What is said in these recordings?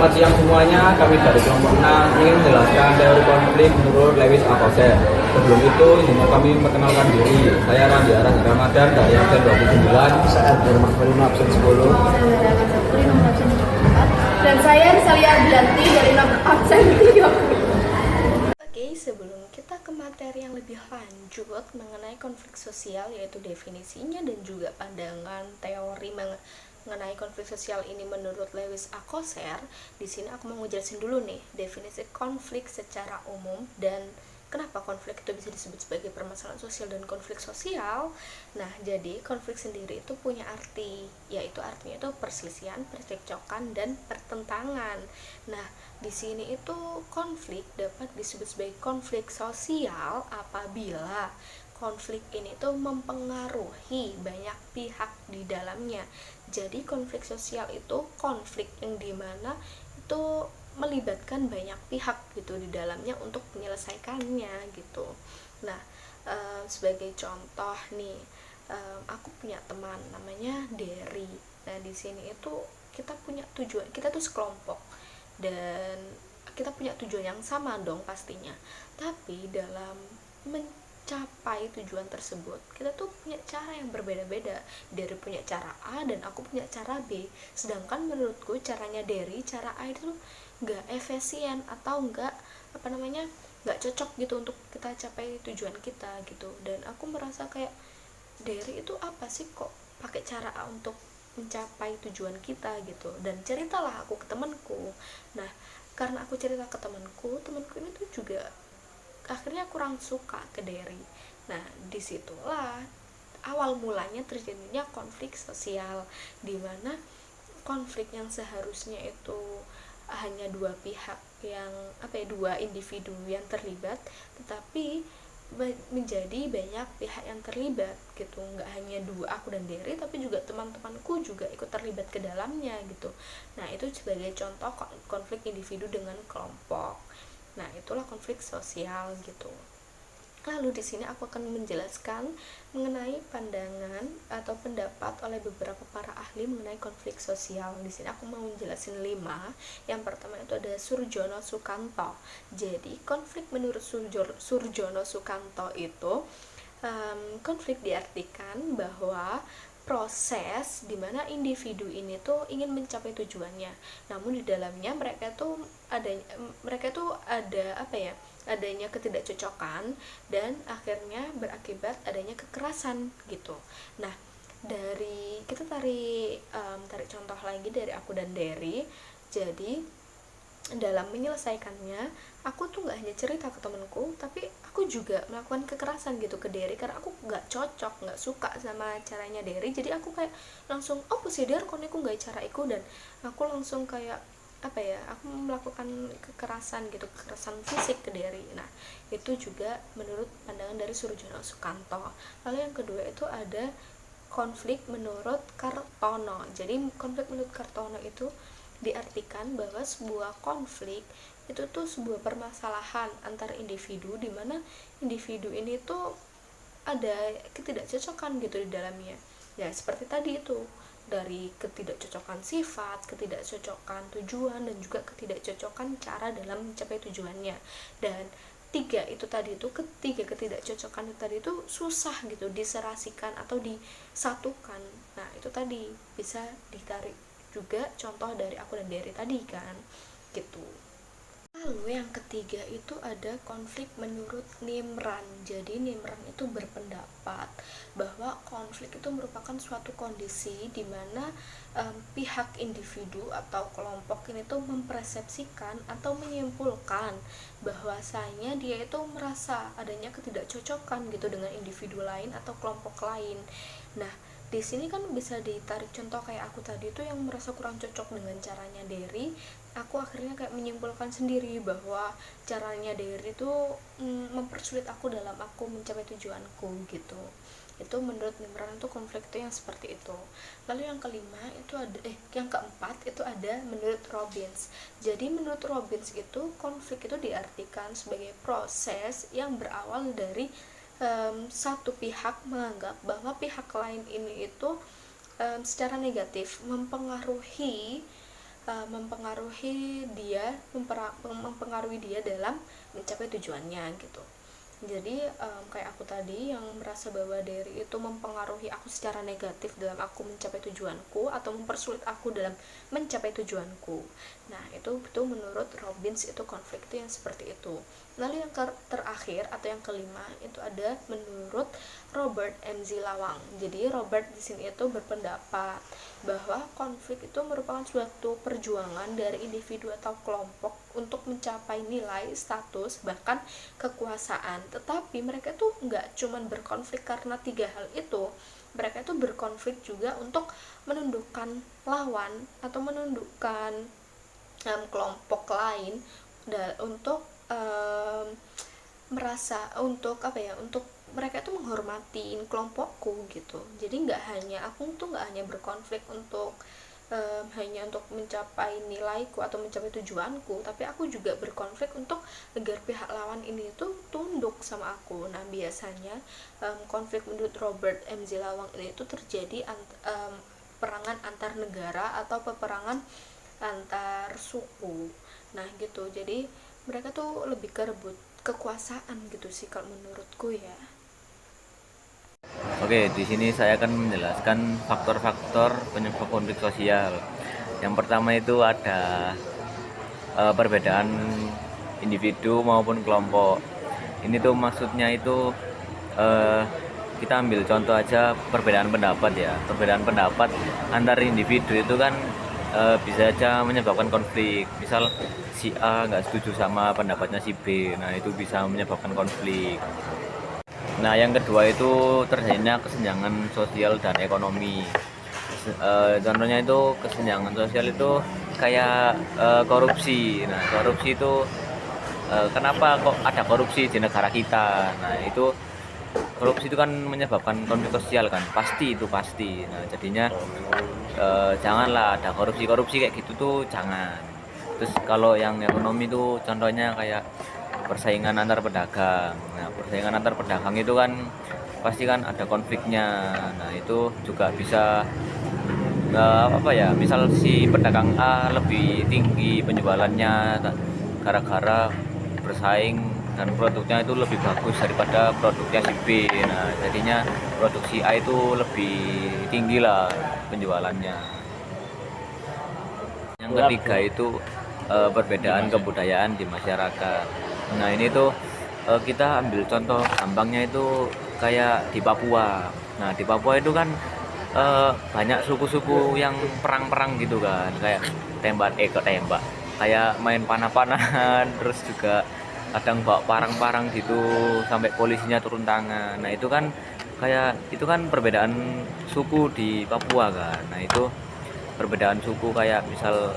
Selamat siang semuanya, kami dari kelompok 6 ingin menjelaskan teori konflik menurut Lewis Althusser. Sebelum itu, izinkan kami memperkenalkan diri. Saya Randi Arang Ramadan dari absen 29. Saya Abdul Makmurino absen 10. Dan saya Risalia Ardianti dari absen 3. Oke, sebelum kita ke materi yang lebih lanjut mengenai konflik sosial, yaitu definisinya dan juga pandangan teori mengenai konflik sosial ini menurut Lewis Althusser, di sini aku mau ngejelasin dulu nih definisi konflik secara umum dan kenapa konflik itu bisa disebut sebagai permasalahan sosial dan konflik sosial. Nah, jadi konflik sendiri itu punya arti, yaitu artinya itu perselisihan, percekcokan, dan pertentangan. Nah, di sini itu konflik dapat disebut sebagai konflik sosial apabila konflik ini tuh mempengaruhi banyak pihak di dalamnya. Jadi konflik sosial itu konflik yang dimana itu melibatkan banyak pihak gitu di dalamnya untuk menyelesaikannya gitu. Nah, sebagai contoh nih, aku punya teman namanya Derry. Nah, di sini itu kita punya tujuan, kita tuh sekelompok dan kita punya tujuan yang sama dong pastinya. Tapi dalam mencapai tujuan tersebut, kita tuh punya cara yang berbeda-beda. Derry punya cara A dan aku punya cara B. Sedangkan menurutku caranya Derry, cara A itu nggak efisien atau nggak cocok gitu untuk kita capai tujuan kita gitu. Dan aku merasa kayak Derry itu apa sih kok pakai cara A untuk mencapai tujuan kita gitu. Dan ceritalah aku ke temanku. Nah, karena aku cerita ke temanku ini tuh juga akhirnya kurang suka ke Derry. Nah, disitulah awal mulanya terjadinya konflik sosial, di mana konflik yang seharusnya itu hanya dua pihak yang dua individu yang terlibat, tetapi menjadi banyak pihak yang terlibat gitu. Nggak hanya dua, aku dan Derry, tapi juga teman-temanku juga ikut terlibat ke dalamnya gitu. Nah, itu sebagai contoh konflik individu dengan kelompok. Nah, itulah konflik sosial gitu. Lalu di sini aku akan menjelaskan mengenai pandangan atau pendapat oleh beberapa para ahli mengenai konflik sosial. Di sini aku mau menjelasin 5. Yang pertama itu ada Surjono Sukanto. Jadi konflik menurut Surjono Sukanto itu konflik diartikan bahwa proses di mana individu ini tuh ingin mencapai tujuannya, namun di dalamnya mereka tuh ada adanya ketidakcocokan dan akhirnya berakibat adanya kekerasan gitu. Nah, dari kita tarik contoh lagi dari aku dan Derry. Jadi dalam menyelesaikannya, aku tuh nggak hanya cerita ke temenku, tapi aku juga melakukan kekerasan gitu ke Derry karena aku nggak cocok, nggak suka sama caranya Derry. Jadi aku kayak langsung sih kon iku nggak cara iku, dan aku langsung kayak aku melakukan kekerasan fisik ke Derry. Nah, itu juga menurut pandangan dari Surjono Sukanto. Lalu yang kedua itu ada konflik menurut Kartono. Jadi konflik menurut Kartono itu diartikan bahwa sebuah konflik itu tuh sebuah permasalahan antar individu, di mana individu ini tuh ada ketidakcocokan gitu di dalamnya. Ya, seperti tadi itu, dari ketidakcocokan sifat, ketidakcocokan tujuan, dan juga ketidakcocokan cara dalam mencapai tujuannya. Dan ketiga ketidakcocokan itu tadi itu susah gitu diserasikan atau disatukan. Nah, itu tadi bisa ditarik juga contoh dari aku dan Derry tadi kan gitu. Lalu yang ketiga itu ada konflik menurut Nimran. Jadi Nimran itu berpendapat bahwa konflik itu merupakan suatu kondisi di mana pihak individu atau kelompok ini tuh mempersepsikan atau menyimpulkan bahwasanya dia itu merasa adanya ketidakcocokan gitu dengan individu lain atau kelompok lain. Nah, di sini kan bisa ditarik contoh kayak aku tadi tuh yang merasa kurang cocok dengan caranya Derry. Aku akhirnya kayak menyimpulkan sendiri bahwa caranya Derry tuh mempersulit aku dalam aku mencapai tujuanku gitu. Itu menurut Nimran itu konflik itu yang seperti itu. Lalu yang kelima itu ada yang keempat itu ada menurut Robbins. Jadi menurut Robbins itu konflik itu diartikan sebagai proses yang berawal dari satu pihak menganggap bahwa pihak lain ini itu secara negatif mempengaruhi mempengaruhi dia dalam mencapai tujuannya gitu. Jadi kayak aku tadi yang merasa bahwa Derry itu mempengaruhi aku secara negatif dalam aku mencapai tujuanku atau mempersulit aku dalam mencapai tujuanku. Nah itu menurut Robbins itu konflik itu yang seperti itu. Lalu yang terakhir atau yang kelima itu ada menurut Robert MZ Lawang. Jadi Robert di sini itu berpendapat bahwa konflik itu merupakan suatu perjuangan dari individu atau kelompok untuk mencapai nilai, status, bahkan kekuasaan. Tetapi mereka tuh nggak cuman berkonflik karena 3 hal itu. Mereka itu berkonflik juga untuk menundukkan lawan atau menundukkan kelompok lain untuk untuk mereka itu menghormatiin kelompokku gitu. Jadi aku tuh nggak hanya berkonflik untuk hanya untuk mencapai nilaiku atau mencapai tujuanku, tapi aku juga berkonflik untuk agar pihak lawan ini tuh tunduk sama aku. Nah biasanya konflik menurut Robert MZ Lawang ini itu terjadi peperangan antar negara atau peperangan antar suku. Nah gitu, jadi mereka tuh lebih ke rebut kekuasaan gitu sih kalau menurutku ya. Oke, di sini saya akan menjelaskan faktor-faktor penyebab konflik sosial. Yang pertama itu ada perbedaan individu maupun kelompok. Ini tuh maksudnya itu kita ambil contoh aja perbedaan pendapat ya. Perbedaan pendapat antar individu itu kan bisa aja menyebabkan konflik. Misal si A nggak setuju sama pendapatnya si B, nah itu bisa menyebabkan konflik. Nah yang kedua itu terjadinya kesenjangan sosial dan ekonomi. Contohnya itu kesenjangan sosial itu kayak korupsi. Nah korupsi itu kenapa kok ada korupsi di negara kita? Nah itu korupsi itu kan menyebabkan konflik sosial kan, pasti. Nah jadinya janganlah ada korupsi kayak gitu tuh jangan. Terus kalau yang ekonomi itu contohnya kayak persaingan antar pedagang. Nah persaingan antar pedagang itu kan pasti kan ada konfliknya. Nah itu juga bisa misal si pedagang A lebih tinggi penjualannya gara-gara bersaing dan produknya itu lebih bagus daripada produknya si B. Nah jadinya produksi A itu lebih tinggi lah penjualannya. Yang ketiga itu perbedaan kebudayaan di masyarakat. Nah ini tuh kita ambil contoh gampangnya itu kayak di Papua. Nah di Papua itu kan banyak suku-suku yang perang-perang gitu kan, kayak tembak kayak main panah-panahan, terus juga kadang bawa parang-parang gitu sampai polisinya turun tangan. Nah itu kan perbedaan suku di Papua kan. Nah itu perbedaan suku kayak misal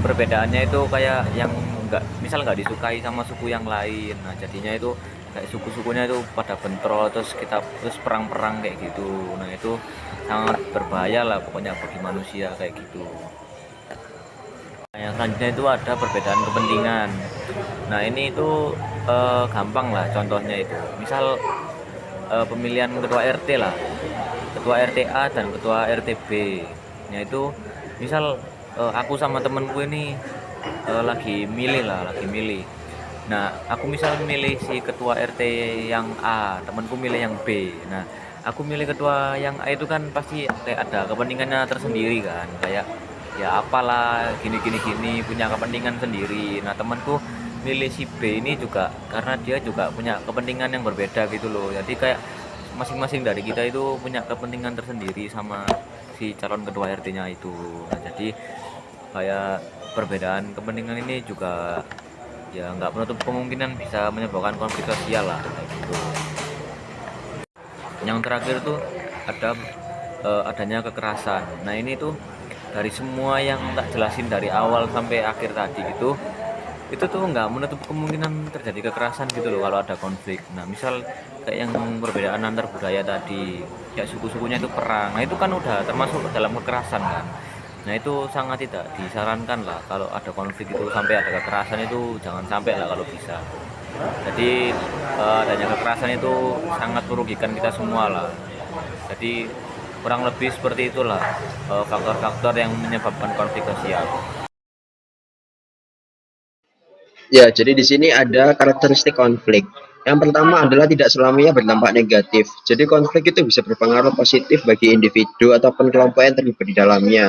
perbedaannya itu kayak yang nggak disukai sama suku yang lain. Nah jadinya itu kayak suku-sukunya itu pada bentrol, terus perang-perang kayak gitu. Nah itu sangat berbahaya lah pokoknya bagi manusia kayak gitu. Nah, yang selanjutnya itu ada perbedaan kepentingan. Nah ini itu gampang lah contohnya itu. Misal pemilihan ketua RT lah, ketua RTA dan ketua RTB. Nah itu misal aku sama temenku ini lagi milih. Nah aku misal milih si ketua RT yang A, temanku milih yang B. Nah aku milih ketua yang A itu kan pasti kayak ada kepentingannya tersendiri kan, kayak ya apalah gini punya kepentingan sendiri. Nah temanku milih si B ini juga karena dia juga punya kepentingan yang berbeda gitu loh. Jadi kayak masing-masing dari kita itu punya kepentingan tersendiri sama si calon ketua RT-nya itu. Nah jadi kayak perbedaan kepentingan ini juga ya nggak menutup kemungkinan bisa menyebabkan konflik sosial lah gitu. Yang terakhir tuh ada adanya kekerasan. Nah ini tuh dari semua yang tak jelasin dari awal sampai akhir tadi gitu, itu tuh nggak menutup kemungkinan terjadi kekerasan gitu loh kalau ada konflik. Nah misal kayak yang perbedaan antar budaya tadi, kayak suku-sukunya itu perang, nah itu kan udah termasuk dalam kekerasan kan. Nah itu sangat tidak disarankan lah kalau ada konflik itu sampai ada kekerasan, itu jangan sampai lah kalau bisa. Jadi adanya kekerasan itu sangat merugikan kita semua lah. Jadi kurang lebih seperti itulah faktor-faktor yang menyebabkan konflik sosial. Ya, jadi di sini ada karakteristik konflik. Yang pertama adalah tidak selamanya berdampak negatif. Jadi konflik itu bisa berpengaruh positif bagi individu ataupun kelompok yang terlibat di dalamnya.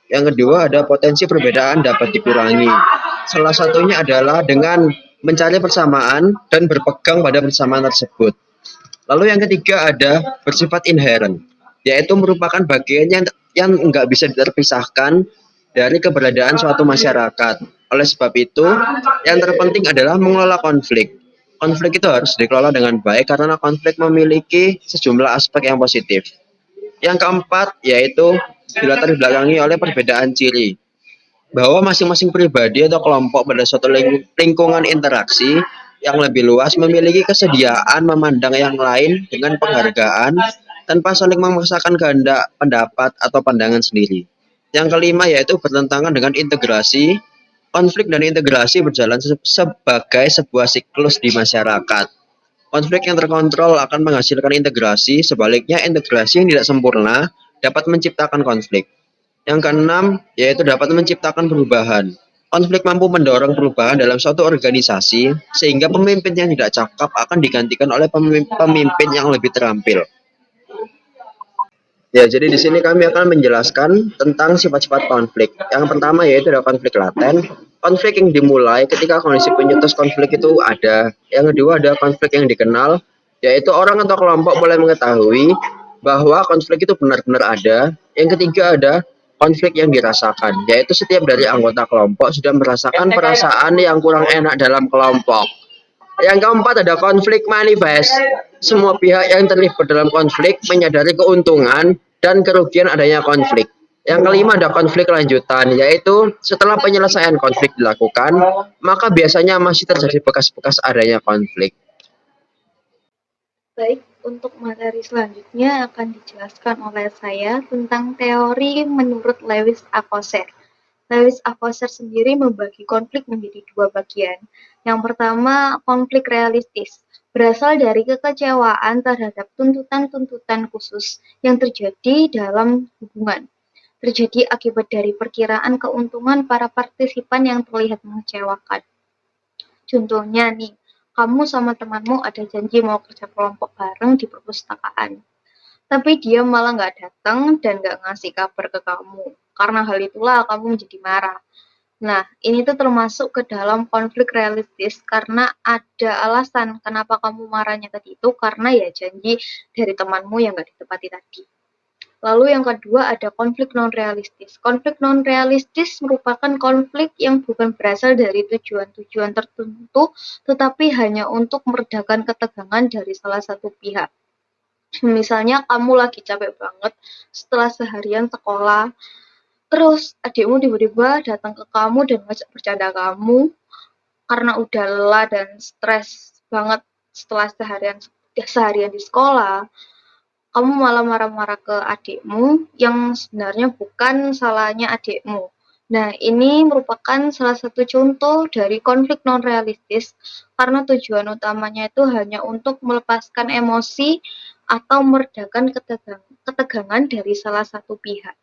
Yang kedua ada potensi perbedaan dapat dikurangi. Salah satunya adalah dengan mencari persamaan dan berpegang pada persamaan tersebut. Lalu yang ketiga ada bersifat inherent, yaitu merupakan bagian yang nggak bisa terpisahkan dari keberadaan suatu masyarakat. Oleh sebab itu, yang terpenting adalah mengelola konflik. Konflik itu harus dikelola dengan baik karena konflik memiliki sejumlah aspek yang positif. Yang keempat yaitu dilatar belakangi oleh perbedaan ciri, bahwa masing-masing pribadi atau kelompok pada suatu lingkungan interaksi yang lebih luas memiliki kesediaan memandang yang lain dengan penghargaan tanpa saling memaksakan kehendak pendapat atau pandangan sendiri. Yang kelima yaitu bertentangan dengan integrasi. Konflik dan integrasi berjalan sebagai sebuah siklus di masyarakat. Konflik yang terkontrol akan menghasilkan integrasi, sebaliknya integrasi yang tidak sempurna dapat menciptakan konflik. Yang keenam, yaitu dapat menciptakan perubahan. Konflik mampu mendorong perubahan dalam suatu organisasi, sehingga pemimpin yang tidak cakap akan digantikan oleh pemimpin yang lebih terampil. Ya, jadi di sini kami akan menjelaskan tentang sifat-sifat konflik. Yang pertama yaitu ada konflik laten. Konflik yang dimulai ketika kondisi pencetus konflik itu ada. Yang kedua ada konflik yang dikenal, yaitu orang atau kelompok mulai mengetahui bahwa konflik itu benar-benar ada. Yang ketiga ada konflik yang dirasakan, yaitu setiap dari anggota kelompok sudah merasakan perasaan yang kurang enak dalam kelompok. Yang keempat ada konflik manifest. Semua pihak yang terlibat dalam konflik menyadari keuntungan dan kerugian adanya konflik. Yang kelima ada konflik lanjutan, yaitu setelah penyelesaian konflik dilakukan, maka biasanya masih terjadi bekas-bekas adanya konflik. Baik, untuk materi selanjutnya akan dijelaskan oleh saya tentang teori menurut Lewis Althusser. Lewis Althusser sendiri membagi konflik menjadi dua bagian. Yang pertama, konflik realistis, berasal dari kekecewaan terhadap tuntutan-tuntutan khusus yang terjadi dalam hubungan. Terjadi akibat dari perkiraan keuntungan para partisipan yang terlihat mengecewakan. Contohnya nih, kamu sama temanmu ada janji mau kerja kelompok bareng di perpustakaan. Tapi dia malah nggak datang dan nggak ngasih kabar ke kamu. Karena hal itulah kamu menjadi marah. Nah, ini tuh termasuk ke dalam konflik realistis karena ada alasan kenapa kamu marahnya tadi itu karena ya janji dari temanmu yang nggak ditepati tadi. Lalu yang kedua ada konflik non-realistis. Konflik non-realistis merupakan konflik yang bukan berasal dari tujuan-tujuan tertentu, tetapi hanya untuk meredakan ketegangan dari salah satu pihak. Misalnya kamu lagi capek banget setelah seharian sekolah, terus adikmu tiba-tiba datang ke kamu dan ngajak bercanda kamu karena udah lelah dan stres banget setelah seharian di sekolah. Kamu malah marah-marah ke adikmu yang sebenarnya bukan salahnya adikmu. Nah, ini merupakan salah satu contoh dari konflik non-realistis karena tujuan utamanya itu hanya untuk melepaskan emosi atau meredakan ketegangan dari salah satu pihak.